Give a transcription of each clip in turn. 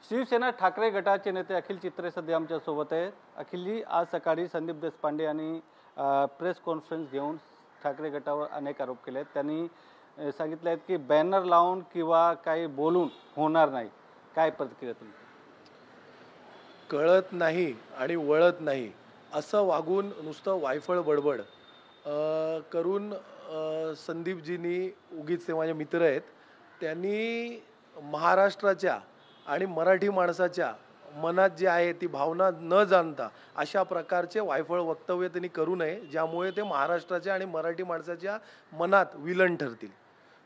शिवसेना ठाकरे गटाचे नेते अखिल चित्रे सध्या आमच्या सोबत आहेत. अखिलजी, आज सकाळी संदीप देशपांडे यांनी प्रेस कॉन्फरन्स घेऊन ठाकरे गटावर अनेक आरोप केले आहेत. त्यांनी सांगितले आहेत की बॅनर लावून किंवा काही बोलून होणार नाही. काय प्रतिक्रिया तुमची? कळत नाही आणि वळत नाही असं वागून नुसतं वायफळ बडबड करून संदीपजींनी, उगीच ते माझे मित्र आहेत, त्यांनी महाराष्ट्राच्या आणि मराठी माणसाच्या मनात जी आहे ती भावना न जाणता अशा प्रकारचे वायफळ वक्तव्य त्यांनी करू नये, ज्यामुळे ते महाराष्ट्राच्या आणि मराठी माणसाच्या मनात विलन ठरतील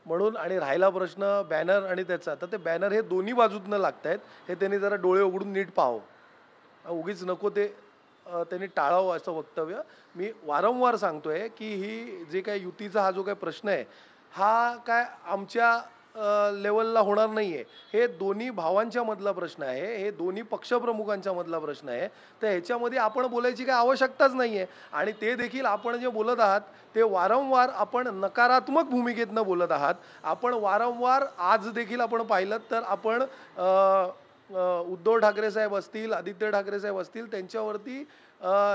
म्हणून. आणि राहिला प्रश्न बॅनर आणि त्याचा, तर ते बॅनर हे दोन्ही बाजूतनं लागत आहेत, हे त्यांनी जरा डोळे उघडून नीट पाहावं. उगीच नको ते त्यांनी टाळावं असं वक्तव्य. मी वारंवार सांगतोय की ही जे काय युतीचा हा जो काय प्रश्न आहे, हा काय आमच्या लेवलला होणार नाही आहे. हे दोन्ही भावांच्या मधला प्रश्न आहे, हे दोन्ही पक्षप्रमुखांच्या मधला प्रश्न आहे. तर ह्याच्यामध्ये आपण बोलायची काही आवश्यकताच नाही आहे. आणि ते देखील आपण जे बोलत आहात ते वारंवार आपण नकारात्मक भूमिकेतनं बोलत आहात. आपण वारंवार आज देखील आपण पाहिलं तर आपण उद्धव ठाकरे साहेब असतील, आदित्य ठाकरे साहेब असतील, त्यांच्यावरती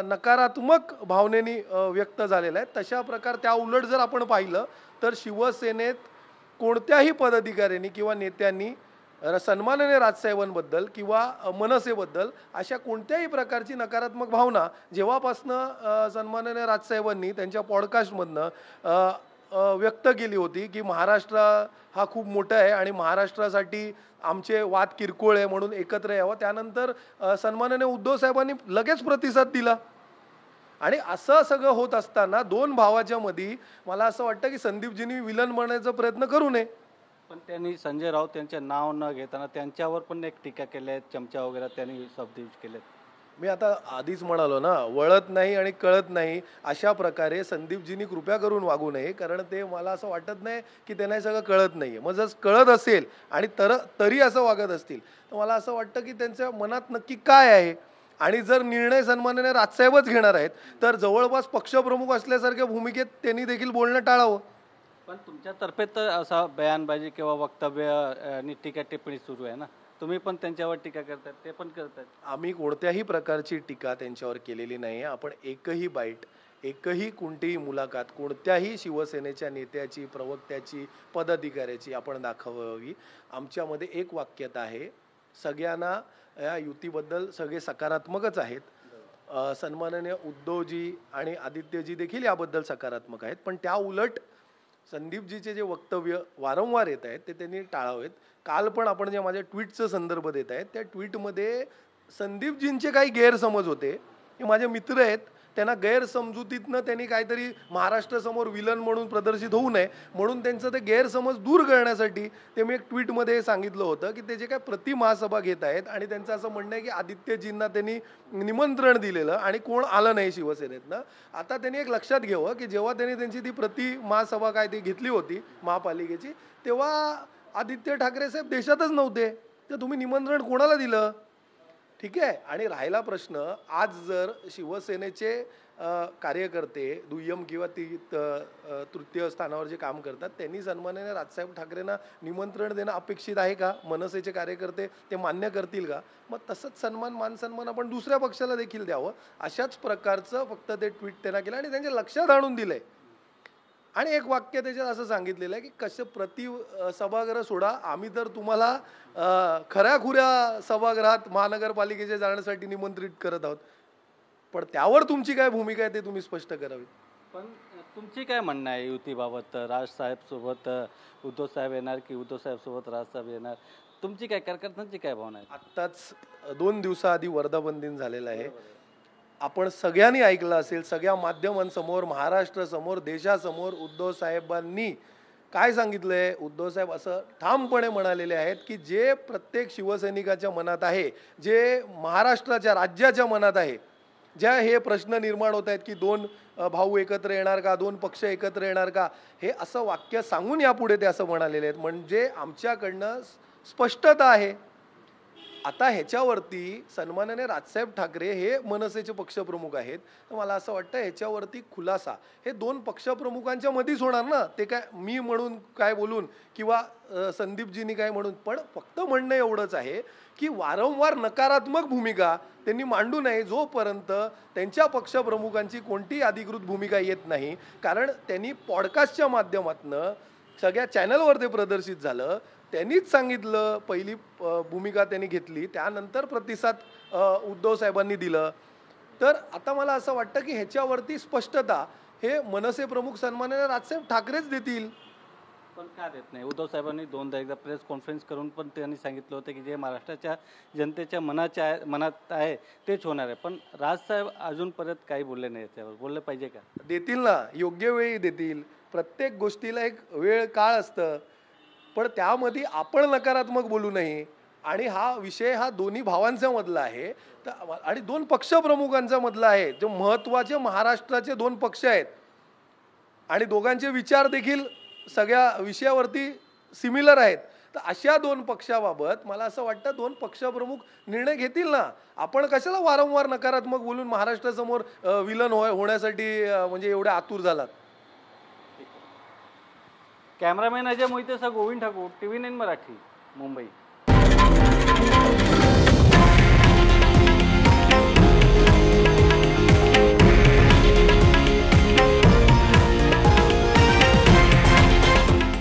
नकारात्मक भावनेनी व्यक्त झालेला आहे. तशा प्रकार त्या उलट जर आपण पाहिलं तर शिवसेनेत कोणत्याही पदाधिकाऱ्यांनी किंवा नेत्यांनी सन्माननीय राजसाहेबांबद्दल किंवा मनसेबद्दल अशा कोणत्याही प्रकारची नकारात्मक भावना जेव्हापासनं सन्माननीय राजसाहेबांनी त्यांच्या पॉडकास्टमधनं व्यक्त केली होती की महाराष्ट्र हा खूप मोठा आहे आणि महाराष्ट्रासाठी आमचे वाद किरकोळ आहे म्हणून एकत्र यावं, त्यानंतर सन्माननीय उद्धव साहेबांनी लगेच प्रतिसाद दिला. आणि असं सगळं होत असताना दोन भावाच्या मध्ये मला असं वाटतं की संदीपजींनी विलन बनण्याचा प्रयत्न करू नये. पण त्यांनी संजय राऊत यांचे नाव न घेताना त्यांच्यावर पण एक टीका केली आहे, चमचा वगैरे त्यांनी शब्द यूज केलेत. मी आता आधीच म्हणालो ना, वळत नाही आणि कळत नाही अशा प्रकारे संदीपजींनी कृपया करून वागू नये. कारण ते मला असं वाटत नाही की त्यांना हे सगळं कळत नाही. मग जर कळत असेल आणि तरी असं वागत असतील तर मला असं वाटतं की त्यांच्या मनात नक्की काय आहे. आणि जर निर्णय सन्माननीय राजसाहेबच घेणार आहेत तर जवळपास पक्षप्रमुख असल्यासारख्या भूमिकेत त्यांनी देखील बोलणं टाळावं. पण तुमच्यातर्फे तर असा बयानबाजी किंवा वक्तव्य आणि टीका टिप्पणी सुरू आहे ना, तुम्ही पण त्यांच्यावर टीका करतात, ते पण करतात. आम्ही कोणत्याही प्रकारची टीका त्यांच्यावर केलेली नाही. आपण एकही बाईट, एकही कोणतीही मुलाखत कोणत्याही शिवसेनेच्या नेत्याची, प्रवक्त्याची, पदाधिकाऱ्याची आपण दाखवावी. आमच्यामध्ये एक वाक्यता आहे, सगळ्यांना या युतीबद्दल सगळे सकारात्मकच आहेत. सन्माननीय उद्धवजी आणि आदित्यजी देखील याबद्दल सकारात्मक आहेत. पण त्या उलट संदीपजीचे जे वक्तव्य वारंवार येत आहेत ते त्यांनी टाळावेत. काल पण आपण जे माझ्या ट्विटचं संदर्भ देत आहेत त्या ट्विटमध्ये संदीपजींचे काही गैरसमज होते. हे माझे मित्र आहेत, त्यांना गैरसमजुतीतनं त्यांनी काहीतरी महाराष्ट्रासमोर विलन म्हणून प्रदर्शित होऊ नये म्हणून त्यांचं ते गैरसमज दूर करण्यासाठी ते मी एक ट्विटमध्ये सांगितलं होतं की ते जे काय महासभा घेत आहेत आणि त्यांचं असं म्हणणं आहे की आदित्यजींना त्यांनी निमंत्रण दिलेलं आणि कोण आलं नाही शिवसेनेतनं. आता त्यांनी एक लक्षात घ्यावं की जेव्हा त्यांनी त्यांची ती महासभा काय ती घेतली होती महापालिकेची, तेव्हा आदित्य ठाकरे साहेब देशातच नव्हते. तर तुम्ही निमंत्रण कोणाला दिलं? ठीक आहे. आणि राहिला प्रश्न, आज जर शिवसेनेचे कार्यकर्ते दुय्यम किंवा तृतीय स्थानावर जे काम करतात त्यांनी सन्माननीय राजसाहेब ठाकरेंना निमंत्रण देणं अपेक्षित आहे का? मनसेचे कार्यकर्ते ते मान्य करतील का? मग तसंच मान सन्मान आपण दुसऱ्या पक्षाला देखील द्यावं. अशाच प्रकारचं फक्त ते ट्विट त्यांना केलं आणि त्यांच्या लक्षात आणून दिलंय. आणि एक वाक्य त्याच्यात असं सांगितलेलं आहे की कसं सभागृह सोडा, आम्ही तर तुम्हाला खऱ्याखुऱ्या सभागृहात महानगरपालिकेच्या जाण्यासाठी निमंत्रित करत आहोत. पण त्यावर तुमची काय भूमिका आहे ते तुम्ही स्पष्ट करावी. पण तुमची काय म्हणणं आहे युतीबाबत? राजसाहेब सोबत उद्धव साहेब येणार की उद्धव साहेब सोबत राजसाहेब येणार? तुमची काय, कार्यकर्त्यांची काय भावना आहे? आत्ताच 2 दिवसाआधी वर्धापन दिन झालेला आहे. आपण सगळ्यांनी ऐकलं असेल, सगळ्या माध्यमांसमोर, महाराष्ट्रासमोर, देशासमोर उद्धव साहेबांनी काय सांगितलंय? उद्धव साहेब असं ठामपणे म्हणालेले आहेत की जे प्रत्येक शिवसैनिकाच्या मनात आहे, जे महाराष्ट्राच्या राज्याच्या मनात आहे, ज्या हे प्रश्न निर्माण होत आहेत की 2 भाऊ एकत्र येणार का, 2 पक्ष एकत्र येणार का, हे असं वाक्य सांगून यापुढे ते असं म्हणालेले आहेत. म्हणजे आमच्याकडनं स्पष्टता आहे आता ह्याच्यावरती सन्माननीय राजसाहेब ठाकरे हे मनसेचे पक्षप्रमुख आहेत, तर मला असं वाटतं ह्याच्यावरती खुलासा हे दोन पक्षप्रमुखांच्या मध्येच होणार ना. ते काय मी म्हणून काय बोलून किंवा संदीपजींनी काय म्हणून, पण फक्त म्हणणं एवढंच आहे की वारंवार नकारात्मक भूमिका त्यांनी मांडू नये जोपर्यंत त्यांच्या पक्षप्रमुखांची कोणतीही अधिकृत भूमिका येत नाही. कारण त्यांनी पॉडकास्टच्या माध्यमातून सगळ्या चॅनलवर ते प्रदर्शित झालं, त्यांनीच सांगितलं, पहिली भूमिका त्यांनी घेतली, त्यानंतर प्रतिसाद उद्धव साहेबांनी दिलं. तर आता मला असं वाटतं की ह्याच्यावरती स्पष्टता हे मनसे प्रमुख सन्माननीय राजसाहेब ठाकरेच देतील. पण का देत नाही? उद्धव साहेबांनी दोनदा एकदा प्रेस कॉन्फरन्स करून पण त्यांनी सांगितलं होतं की जे महाराष्ट्राच्या जनतेच्या मनात आहे तेच होणार आहे. पण राजसाहेब अजून परत काही बोलले नाही, त्यावर बोललं पाहिजे का? देतील ना, योग्य वेळी देतील. प्रत्येक गोष्टीला एक वेळ काळ असतं, पण त्यामध्ये आपण नकारात्मक बोलू नये. आणि हा विषय हा दोन्ही भावांच्या मधला आहे आणि दोन पक्षप्रमुखांच्या मधला आहे. जे महत्त्वाचे महाराष्ट्राचे दोन पक्ष आहेत आणि दोघांचे विचार देखील सगळ्या विषयावरती सिमिलर आहेत. तर अशा दोन पक्षाबाबत मला असं वाटतं दोन पक्षप्रमुख निर्णय घेतील ना. आपण कशाला वारंवार नकारात्मक बोलून महाराष्ट्रासमोर विलन होण्यासाठी म्हणजे एवढे आतुर झालात? कॅमेरामॅन अजय मोहितेसह गोविंद ठाकूर, TV9 मराठी, मुंबई.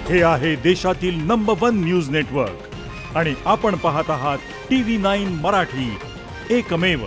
हे आहे देशातील नंबर 1 न्यूज नेटवर्क आणि आपण पाहत आहात TV9 मराठी, एकमेव.